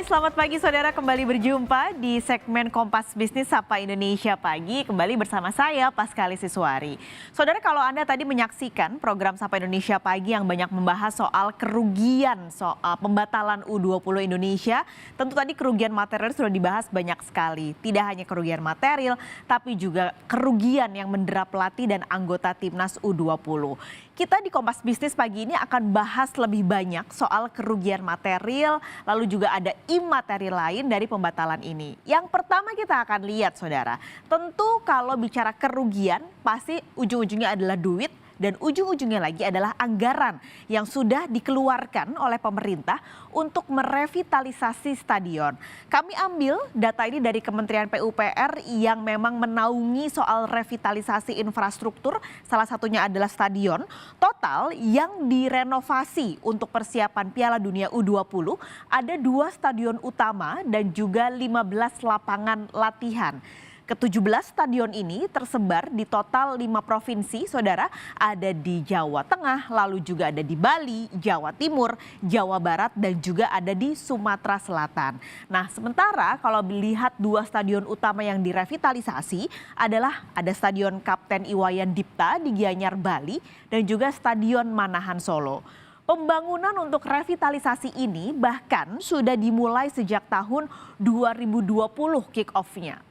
Hai, selamat pagi saudara, kembali berjumpa di segmen Kompas Bisnis Sapa Indonesia Pagi, kembali bersama saya Paskali Siswari. Saudara, kalau Anda tadi menyaksikan program Sapa Indonesia Pagi yang banyak membahas soal kerugian, soal pembatalan U20 Indonesia, tentu tadi kerugian material sudah dibahas banyak sekali. Tidak hanya kerugian material, tapi juga kerugian yang mendera pelatih dan anggota timnas U20. Kita di Kompas Bisnis pagi ini akan bahas lebih banyak soal kerugian material, lalu juga ada imateri lain dari pembatalan ini. Yang pertama kita akan lihat saudara, tentu kalau bicara kerugian pasti ujung-ujungnya adalah duit. Dan ujung-ujungnya lagi adalah anggaran yang sudah dikeluarkan oleh pemerintah untuk merevitalisasi stadion. Kami ambil data ini dari Kementerian PUPR yang memang menaungi soal revitalisasi infrastruktur, salah satunya adalah stadion. Total yang direnovasi untuk persiapan Piala Dunia U20 ada 2 stadion utama dan juga 15 lapangan latihan. Ke-17 stadion ini tersebar di total 5 provinsi, saudara. Ada di Jawa Tengah, lalu juga ada di Bali, Jawa Timur, Jawa Barat, dan juga ada di Sumatera Selatan. Nah, sementara kalau melihat 2 stadion utama yang direvitalisasi adalah ada Stadion Kapten Iwayan Dipta di Gianyar, Bali, dan juga Stadion Manahan Solo. Pembangunan untuk revitalisasi ini bahkan sudah dimulai sejak tahun 2020 kick-off-nya.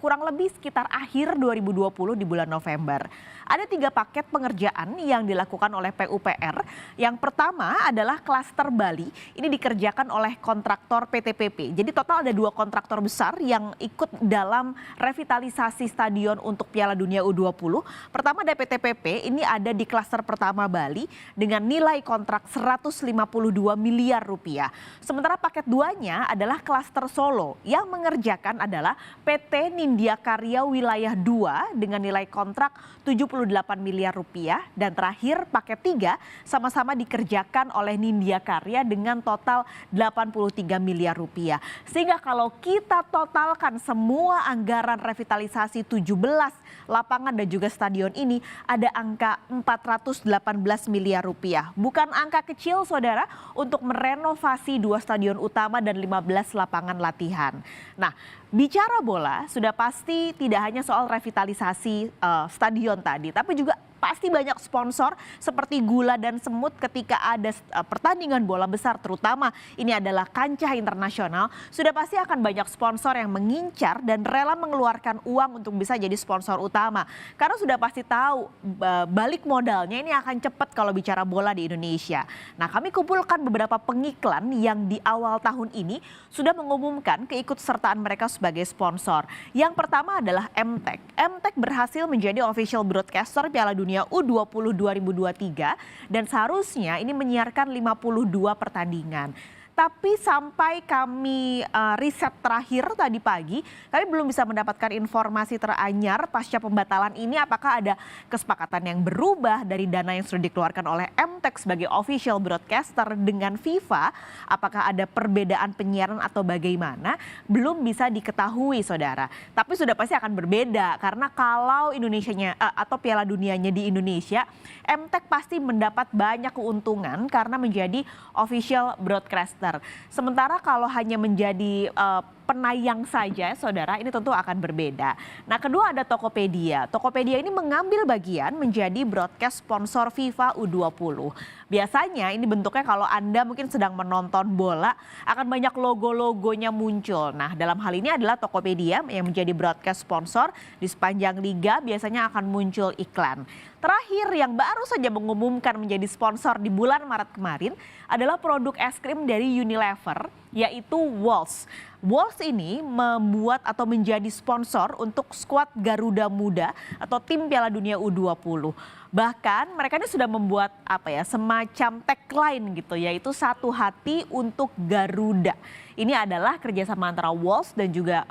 Kurang lebih sekitar akhir 2020 di bulan November. Ada 3 paket pengerjaan yang dilakukan oleh PUPR. Yang pertama adalah klaster Bali. Ini dikerjakan oleh kontraktor PTPP. Jadi total ada 2 kontraktor besar yang ikut dalam revitalisasi stadion untuk Piala Dunia U20. Pertama ada PTPP, ini ada di klaster pertama Bali dengan nilai kontrak 152 miliar rupiah. Sementara paket 2-nya adalah klaster Solo yang mengerjakan adalah PT Nindya Karya Wilayah 2 dengan nilai kontrak 78 miliar rupiah, dan terakhir paket 3 sama-sama dikerjakan oleh Nindya Karya dengan total 83 miliar rupiah. Sehingga kalau kita totalkan semua anggaran revitalisasi 17 lapangan dan juga stadion ini ada angka 418 miliar rupiah. Bukan angka kecil saudara untuk merenovasi 2 stadion utama dan 15 lapangan latihan. Nah, bicara bola sudah pasti tidak hanya soal revitalisasi stadion tadi, tapi juga pasti banyak sponsor seperti gula dan semut ketika ada pertandingan bola besar, terutama ini adalah kancah internasional, sudah pasti akan banyak sponsor yang mengincar dan rela mengeluarkan uang untuk bisa jadi sponsor utama. Karena sudah pasti tahu balik modalnya ini akan cepat kalau bicara bola di Indonesia. Nah, kami kumpulkan beberapa pengiklan yang di awal tahun ini sudah mengumumkan keikutsertaan mereka sebagai sponsor. Yang pertama adalah MTEK. MTEK berhasil menjadi official broadcaster Piala Dunia U20 2023 dan seharusnya ini menyiarkan 52 pertandingan. Tapi sampai kami riset terakhir tadi pagi, kami belum bisa mendapatkan informasi teranyar pasca pembatalan ini apakah ada kesepakatan yang berubah dari dana yang sudah dikeluarkan oleh MTEK sebagai official broadcaster dengan FIFA, apakah ada perbedaan penyiaran atau bagaimana, belum bisa diketahui saudara. Tapi sudah pasti akan berbeda karena kalau Indonesianya atau Piala Dunianya di Indonesia, MTEK pasti mendapat banyak keuntungan karena menjadi official broadcaster. Sementara kalau hanya menjadi penayang saja saudara, ini tentu akan berbeda. Nah, kedua ada Tokopedia. Tokopedia ini mengambil bagian menjadi broadcast sponsor FIFA U20. Biasanya ini bentuknya kalau Anda mungkin sedang menonton bola akan banyak logo-logonya muncul. Nah, dalam hal ini adalah Tokopedia yang menjadi broadcast sponsor di sepanjang liga biasanya akan muncul iklan. Terakhir yang baru saja mengumumkan menjadi sponsor di bulan Maret kemarin adalah produk es krim dari Unilever yaitu Walls. Walls ini membuat atau menjadi sponsor untuk skuad Garuda Muda atau tim Piala Dunia U20. Bahkan mereka ini sudah membuat semacam tagline gitu yaitu satu hati untuk Garuda. Ini adalah kerjasama antara Walls dan juga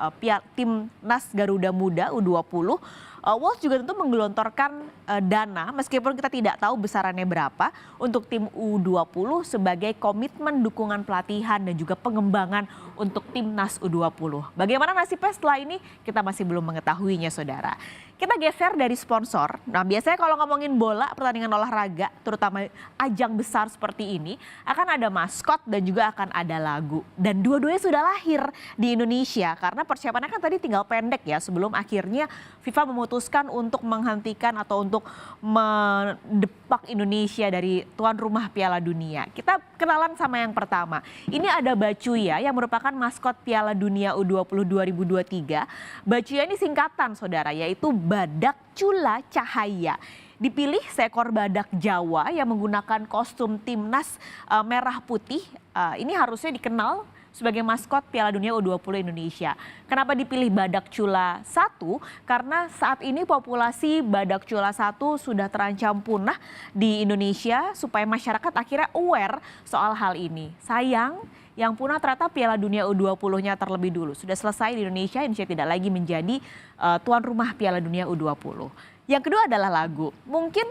timnas Garuda Muda U20. Walls juga tentu menggelontorkan dana meskipun kita tidak tahu besarannya berapa untuk tim U20 sebagai komitmen dukungan pelatihan dan juga pengembangan untuk timnas U20. Bagaimana nasibnya setelah ini kita masih belum mengetahuinya saudara. Kita geser dari sponsor. Nah, biasanya kalau ngomongin bola, pertandingan olahraga, terutama ajang besar seperti ini, akan ada maskot dan juga akan ada lagu. Dan dua-duanya sudah lahir di Indonesia karena persiapannya kan tadi tinggal pendek ya sebelum akhirnya FIFA memutuskan untuk menghentikan atau untuk mendepak Indonesia dari tuan rumah Piala Dunia. Kita kenalan sama yang pertama. Ini ada Bacuya yang merupakan maskot Piala Dunia U20 2023. Bacuya ini singkatan saudara, yaitu Badak Cula Cahaya. Dipilih seekor badak Jawa yang menggunakan kostum timnas merah putih. Ini harusnya dikenal sebagai maskot Piala Dunia U20 Indonesia. Kenapa dipilih Badak Cula 1? Karena saat ini populasi Badak Cula 1 sudah terancam punah di Indonesia supaya masyarakat akhirnya aware soal hal ini. Sayang, yang punah ternyata Piala Dunia U20-nya terlebih dulu. Sudah selesai di Indonesia tidak lagi menjadi tuan rumah Piala Dunia U20. Yang kedua adalah lagu. Mungkin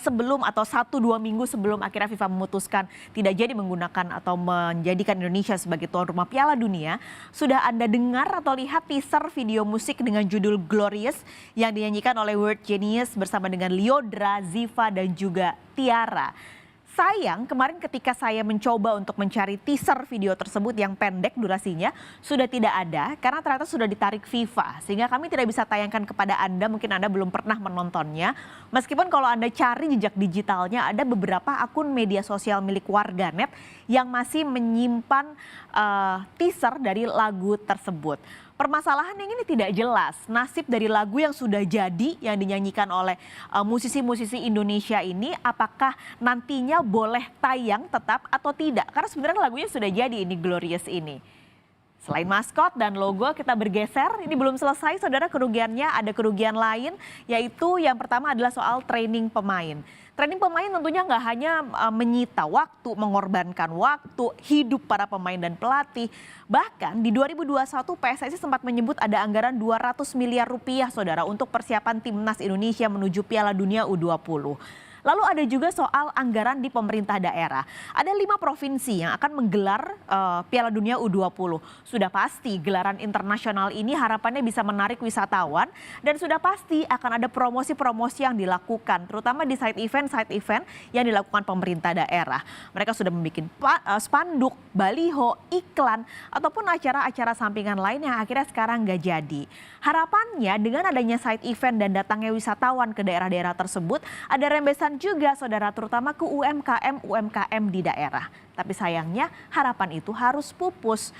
sebelum atau 1-2 minggu sebelum akhirnya FIFA memutuskan tidak jadi menggunakan atau menjadikan Indonesia sebagai tuan rumah Piala Dunia, sudah Anda dengar atau lihat teaser video musik dengan judul Glorious yang dinyanyikan oleh World Genius bersama dengan Lyodra, Ziva dan juga Tiara. Sayang, kemarin ketika saya mencoba untuk mencari teaser video tersebut yang pendek durasinya, sudah tidak ada karena ternyata sudah ditarik FIFA. Sehingga kami tidak bisa tayangkan kepada Anda, mungkin Anda belum pernah menontonnya. Meskipun kalau Anda cari jejak digitalnya, ada beberapa akun media sosial milik warganet yang masih menyimpan teaser dari lagu tersebut. Permasalahan yang ini tidak jelas, nasib dari lagu yang sudah jadi yang dinyanyikan oleh musisi-musisi Indonesia ini apakah nantinya boleh tayang tetap atau tidak. Karena sebenarnya lagunya sudah jadi ini Glorious ini. Selain maskot dan logo kita bergeser, ini belum selesai saudara kerugiannya, ada kerugian lain yaitu yang pertama adalah soal training pemain. Training pemain tentunya nggak hanya menyita waktu, mengorbankan waktu, hidup para pemain dan pelatih. Bahkan di 2021 PSSI sempat menyebut ada anggaran 200 miliar rupiah saudara untuk persiapan timnas Indonesia menuju Piala Dunia U20. Lalu ada juga soal anggaran di pemerintah daerah. Ada 5 provinsi yang akan menggelar Piala Dunia U20. Sudah pasti gelaran internasional ini harapannya bisa menarik wisatawan dan sudah pasti akan ada promosi-promosi yang dilakukan, terutama di side event yang dilakukan pemerintah daerah. Mereka sudah membuat spanduk, baliho, iklan, ataupun acara-acara sampingan lain yang akhirnya sekarang nggak jadi. Harapannya dengan adanya side event dan datangnya wisatawan ke daerah-daerah tersebut, ada rembesan juga saudara terutama ke UMKM di daerah. Tapi sayangnya harapan itu harus pupus.